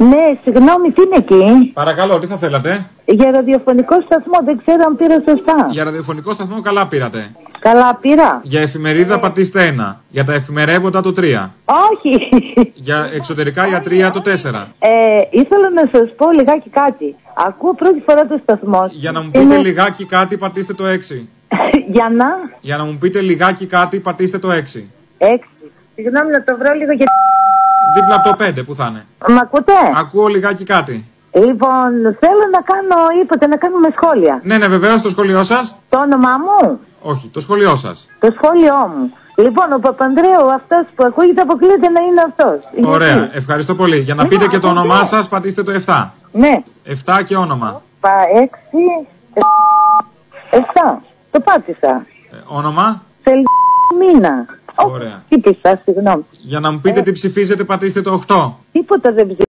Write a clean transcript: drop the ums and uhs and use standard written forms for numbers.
Ναι, συγγνώμη, τι είναι εκεί? Παρακαλώ, τι θα θέλατε? Για ραδιοφωνικό σταθμό, δεν ξέρω αν πήρα σωστά. Για ραδιοφωνικό σταθμό καλά πήρατε. Καλά πήρα. Για εφημερίδα πατήστε 1. Για τα εφημερεύοντα το 3. Όχι. Για εξωτερικά ιατρία το 4. Ήθελα να σας πω λιγάκι κάτι. Ακούω πρώτη φορά το σταθμό. Για να μου πείτε λιγάκι κάτι πατήστε το 6. Για να μου πείτε λιγάκι κάτι πατήστε το 6. 6. Συγγνώμη να το βρω λίγο γιατί... Δίπλα από το 5 που θα είναι. Μ' ακούτε? Ακούω λιγάκι κάτι. Λοιπόν, θέλω να κάνω, είπατε, να κάνουμε σχόλια. Ναι, βεβαίως, το σχόλιο σας. Το όνομά μου? Όχι, το σχόλιο σας. Το σχόλιο μου. Λοιπόν, ο Παπανδρέου, αυτός που ακούγεται, αποκλείεται να είναι αυτός. Ωραία, γιατί? ευχαριστώ πολύ. Για να πείτε και το όνομά σας, πατήστε το 7. Ναι. 7 και όνομα. 6, 7. Το πάτησα. Όνομα. Μήνα. Ωραία. Τι πήσα, συγγνώμη. Για να μου πείτε τι ψηφίζετε, πατήστε το 8. Τίποτα δεν ψηφίζω.